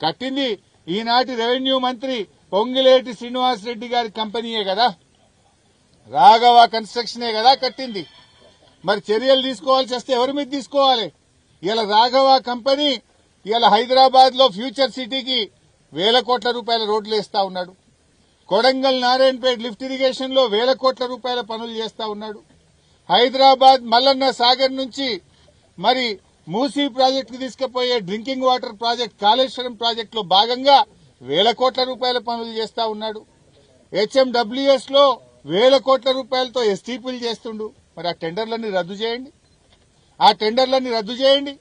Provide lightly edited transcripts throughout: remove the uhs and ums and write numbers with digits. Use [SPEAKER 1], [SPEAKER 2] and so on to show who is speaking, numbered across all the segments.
[SPEAKER 1] కట్టింది ఈనాటి రెవెన్యూ మంత్రి పొంగిలేటి శ్రీనివాసరెడ్డి గారి కంపెనీయే కదా, రాఘవ కన్స్ట్రక్షనే కదా కట్టింది. మరి చర్యలు తీసుకోవాల్సి వస్తే ఎవరి మీద తీసుకోవాలి? ఇలా రాఘవ కంపెనీ ఇలా హైదరాబాద్ లో ఫ్యూచర్ సిటీకి వేల కోట్ల రూపాయల రోడ్లు వేస్తా ఉన్నాడు. కొడంగల్ నారాయణపేట లిఫ్ట్ ఇరిగేషన్ లో వేల కోట్ల రూపాయల పనులు చేస్తా ఉన్నాడు. హైదరాబాద్ మల్లన్న సాగర్ నుంచి మరి మూసీ ప్రాజెక్టుకు తీసుకుపోయే drinking water project Kaleshwaram project లో భాగంగా వేల కోట్ల రూపాయల పనులు చేస్తా ఉన్నాడు. హెచ్ఎండబ్ల్యూఎస్ లో వేల కోట్ల రూపాయలతో ఎస్టీపీలు చేస్తుండు. మరి ఆ టెండర్లన్నీ రద్దు చేయండి,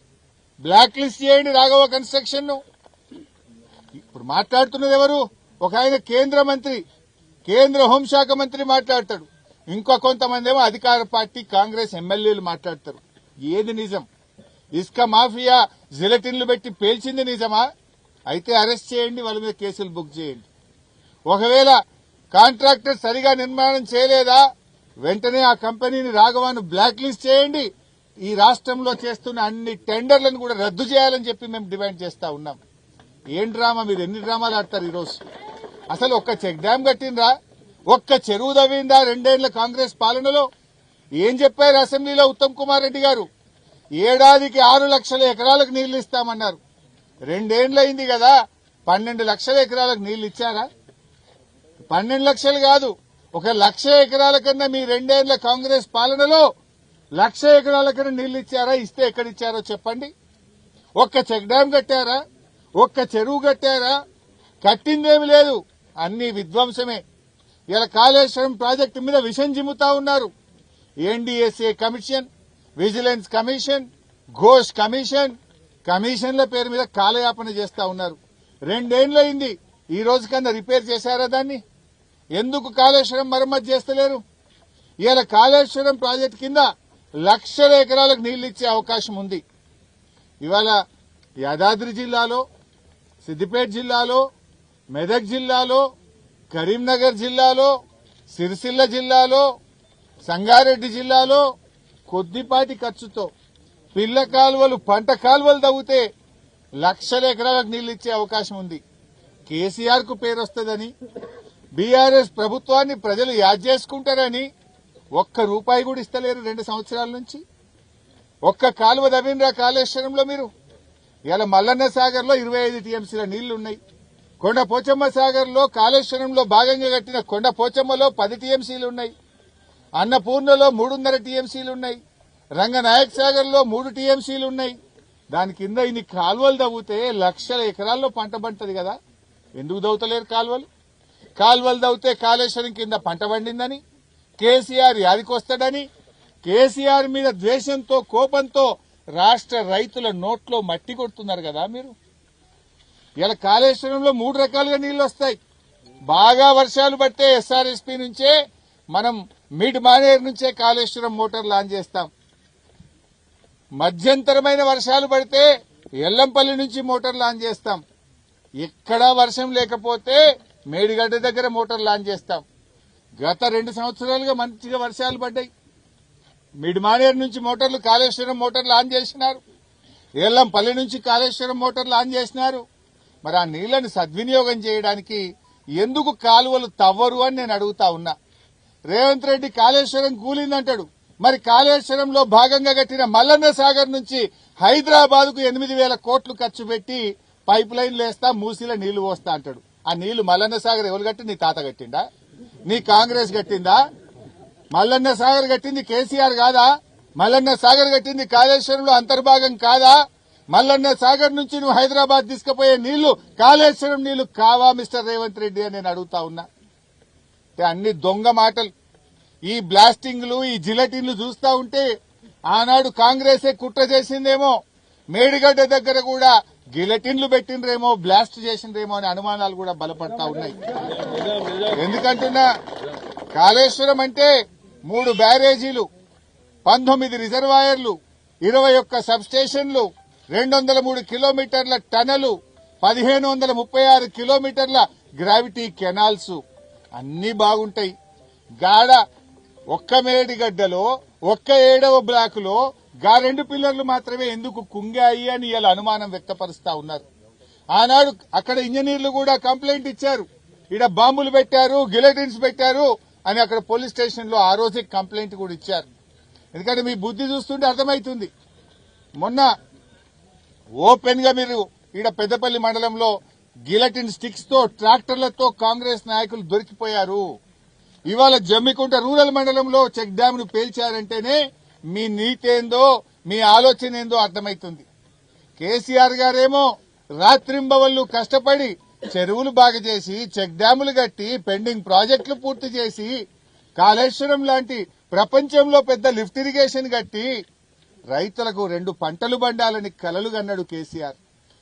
[SPEAKER 1] బ్లాక్ లిస్ట్ చేయండి రాఘవ కన్స్ట్రక్షన్ ను. ఇప్పుడు మాట్లాడుతున్నది ఎవరు? ఒక ఆయన కేంద్ర మంత్రి, కేంద్ర హోంశాఖ మంత్రి మాట్లాడతాడు, ఇంకో కొంతమంది ఏమో అధికార పార్టీ కాంగ్రెస్ ఎమ్మెల్యేలు మాట్లాడతారు. ఏది నిజం? ఇసుక మాఫియా జిలెటిన్లు పెట్టి పేల్చింది నిజమా? అయితే అరెస్ట్ చేయండి, వాళ్ళ మీద కేసులు బుక్ చేయండి. ఒకవేళ కాంట్రాక్టర్ సరిగా నిర్మాణం చేయలేదా, వెంటనే ఆ కంపెనీని రాఘవాను బ్లాక్ లిస్ట్ చేయండి. ఈ రాష్ట్రంలో చేస్తున్న అన్ని టెండర్లను కూడా రద్దు చేయాలని చెప్పి మేము డిమాండ్ చేస్తా ఉన్నాం. ఏం డ్రామా? మీరు ఎన్ని డ్రామాలు ఆడతారు ఈరోజు? అసలు ఒక్క చెక్ డ్యాం కట్టిండ్రా? ఒక్క చెరువు తవ్విందా 2 ఏళ్ల కాంగ్రెస్ పాలనలో? ఏం చెప్పారు అసెంబ్లీలో ఉత్తమ్ కుమార్ రెడ్డి గారు? ఏడాదికి 6 లక్షల ఎకరాలకు నీళ్లు ఇస్తామన్నారు. 2 ఏళ్లయింది కదా, 12 లక్షల ఎకరాలకు నీళ్లు ఇచ్చారా? 12 లక్షలు కాదు, 1 లక్ష ఎకరాల కన్నా మీ 2 ఏళ్ల కాంగ్రెస్ పాలనలో 1 లక్ష ఎకరాల కన్నా నీళ్లు ఇచ్చారా? ఇస్తే ఎక్కడిచ్చారో చెప్పండి. ఒక్క చెక్ డ్యాం కట్టారా? ఒక్క చెరువు కట్టారా? కట్టిందేమి లేదు, అన్ని విధ్వంసమే. ఇలా కాళేశ్వరం ప్రాజెక్టు మీద విషం జిమ్ముతా ఉన్నారు. NDSA commission, vigilance commission, Ghosh commission, కమిషన్ల పేరు మీద కాలయాపన చేస్తా ఉన్నారు. 2 ఏళ్లయింది, ఈ రోజు కన్నా రిపేర్ చేశారా దాన్ని? ఎందుకు కాళేశ్వరం మరమ్మతు చేస్తలేరు? ఇలా కాళేశ్వరం ప్రాజెక్టు కింద లక్షల ఎకరాలకు నీళ్లు ఇచ్చే అవకాశం ఉంది. ఇవాళ యాదాద్రి జిల్లాలో, సిద్దిపేట జిల్లాలో, మెదక్ జిల్లాలో, కరీంనగర్ జిల్లాలో, సిరిసిల్ల జిల్లాలో, సంగారెడ్డి జిల్లాలో కొద్దిపాటి ఖర్చుతో పిల్ల కాలువలు, పంట కాలువలు తవ్వితే లక్షల ఎకరాలకు నీళ్లు ఇచ్చే అవకాశం ఉంది. కేసీఆర్ కు పేరు వస్తుందని, బీఆర్ఎస్ ప్రభుత్వాన్ని ప్రజలు యాద్ చేసుకుంటారని ఒక్క రూపాయి కూడా ఇస్తలేరు 2 సంవత్సరాల నుంచి. ఒక్క కాలువ తవ్వినరా కాళేశ్వరంలో మీరు? ఇలా మల్లన్న సాగర్ లో 25 టీఎంసీల నీళ్లున్నాయి. కొండ పోచమ్మ సాగర్ లో కాళేశ్వరంలో భాగంగా కట్టిన కొండ పోచమ్మలో 10 టీఎంసీలున్నాయి. అన్నపూర్ణలో 3.5 టీఎంసీలున్నాయి. రంగనాయక్ సాగర్ లో 3 టీఎంసీలున్నాయి. దాని కింద ఇన్ని కాలువలు తవ్వితే లక్షల ఎకరాల్లో పంట పంటది కదా. ఎందుకు దవ్వుతలేరు కాలువలు? కాలువలు తవ్వితే కాళేశ్వరం కింద పంట పండిందని, కేసీఆర్ యాదికొస్తాడని, కేసీఆర్ మీద ద్వేషంతో, కోపంతో రాష్ట్ర రైతుల నోట్లో మట్టి కొడుతున్నారు కదా మీరు. ఇలా కాళేశ్వరంలో 3 రకాలుగా నీళ్లు వస్తాయి. బాగా వర్షాలు పడితే ఎస్ఆర్ఎస్పీ నుంచే మనం మిడ్ మానేర్ నుంచే కాళేశ్వరం మోటార్ లాంచ్ చేస్తాం. మధ్యంతరమైన వర్షాలు పడితే ఎల్లంపల్లి నుంచి మోటార్ లాంచ్ చేస్తాం. ఎక్కడా వర్షం లేకపోతే మేడిగడ్డ దగ్గర మోటార్ లాంచ్ చేస్తాం. గత 2 సంవత్సరాలుగా మంచిగా వర్షాలు పడ్డాయి. మిడ్ మానేర్ నుంచి మోటార్లు కాళేశ్వరం మోటార్ లాంచ్ చేసినారు. ఎల్లంపల్లి నుంచి కాళేశ్వరం మోటార్ లాంచ్ చేసినారు. మరి ఆ నీళ్లను సద్వినియోగం చేయడానికి ఎందుకు కాలువలు తవ్వరు అని నేను అడుగుతా ఉన్నా. రేవంత్ రెడ్డి కాళేశ్వరం కూలిందంటాడు. మరి కాళేశ్వరంలో భాగంగా కట్టిన మల్లన్న సాగర్ నుంచి హైదరాబాద్ కు 8,000 కోట్లు ఖర్చు పెట్టి పైప్ లైన్లు వేస్తా, మూసీలో నీళ్లు పోస్తా అంటాడు. ఆ నీళ్లు మల్లన్న సాగర్ ఎవరు కట్టి? నీ తాత కట్టిండా? నీ కాంగ్రెస్ కట్టిందా? మల్లన్న సాగర్ కట్టింది కేసీఆర్ కాదా? మల్లన్న సాగర్ కట్టింది కాళేశ్వరంలో అంతర్భాగం కాదా? మల్లన్న సాగర్ నుంచి నువ్వు హైదరాబాద్ తీసుకుపోయే నీళ్లు కాళేశ్వరం నీళ్లు కావా మిస్టర్ రేవంత్ రెడ్డి అని నేను అడుగుతా ఉన్నా. అన్ని దొంగ మాటలు. ఈ బ్లాస్టింగ్లు, ఈ జిలెటిన్లు చూస్తా ఉంటే ఆనాడు కాంగ్రెసే కుట్ర చేసిందేమో, మేడిగడ్డ దగ్గర కూడా గిలెటిన్లు పెట్టినరేమో, బ్లాస్ట్ చేసిండ్రేమో అనే అనుమానాలు కూడా బలపడతా ఉన్నాయి. ఎందుకంటున్నా, కాళేశ్వరం అంటే 3 బ్యారేజీలు, 19 రిజర్వాయర్లు, 21 సబ్స్టేషన్లు, 203 కిలోమీటర్ల టనలు, 1536 కిలోమీటర్ల గ్రావిటీ కెనాల్స్ అన్ని బాగుంటాయి. గాడ ఒక్క మేడిగడ్డలో, ఒక్క 7వ బ్లాక్ లో 2 పిల్లర్లు మాత్రమే ఎందుకు కుంగాయి అని ఇలా అనుమానం వ్యక్తపరుస్తా ఉన్నారు. ఆనాడు అక్కడ ఇంజనీర్లు కూడా కంప్లైంట్ ఇచ్చారు, ఈడ బాంబులు పెట్టారు, గిలెటిన్స్ పెట్టారు అని అక్కడ పోలీస్ స్టేషన్ లో ఆ రోజే కంప్లైంట్ కూడా ఇచ్చారు. ఎందుకంటే మీ బుద్ధి చూస్తుంటే అర్థమవుతుంది. మొన్న ఓపెన్ గా మీరు ఈడ పెద్దపల్లి మండలంలో గిలటిన్ స్టిక్స్ తో ట్రాక్టర్లతో కాంగ్రెస్ నాయకులు దొరికిపోయారు. ఇవాళ జమ్మికుంట రూరల్ మండలంలో చెక్ డ్యామ్ ను పేల్చారంటేనే మీ నీతేందో మీ ఆలోచన ఏందో అర్థమవుతుంది. కేసీఆర్ గారేమో రాత్రింబవళ్లు కష్టపడి చెరువులు బాగు చేసి చెక్ డ్యాములు కట్టి పెండింగ్ ప్రాజెక్టులు పూర్తి చేసి కాళేశ్వరం లాంటి ప్రపంచంలో పెద్ద లిఫ్ట్ ఇరిగేషన్ కట్టి రైతులకు 2 పంటలు పండాలని కలలు కన్నాడు కేసీఆర్.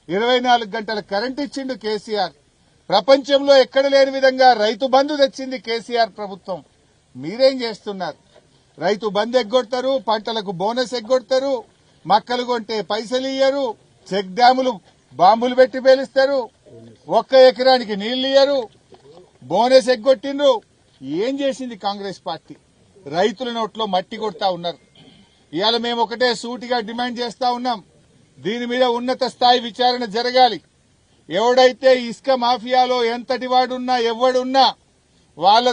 [SPEAKER 1] 24 గంటల కరెంట్ ఇచ్చిండు కేసీఆర్. ప్రపంచంలో ఎక్కడ లేని విధంగా రైతు బంధు తెచ్చింది కేసీఆర్ ప్రభుత్వం. మీరేం చేస్తున్నారు? రైతు బంధు ఎగ్గొడతారు, పంటలకు బోనస్ ఎగ్గొడతారు, మక్కలు కొంటే పైసలు ఇయ్యరు, చెక్ డ్యాములు బాంబులు పెట్టి పేలుస్తారు, 1 ఎకరానికి నీళ్లు ఇయ్యరు, బోనస్ ఎగ్గొట్టిండ్రు. ఏం చేసింది కాంగ్రెస్ పార్టీ? రైతుల నోట్లో మట్టి కొడతా ఉన్నారు. ఇవాళ మేము ఒకటే సూటిగా డిమాండ్ చేస్తా ఉన్నాం, దీని మీద ఉన్నత స్థాయి విచారణ జరగాలి. ఎవడైతే ఇసుక మాఫియాలో ఎంతటి వాడున్నా ఎవడున్నా వాళ్ళ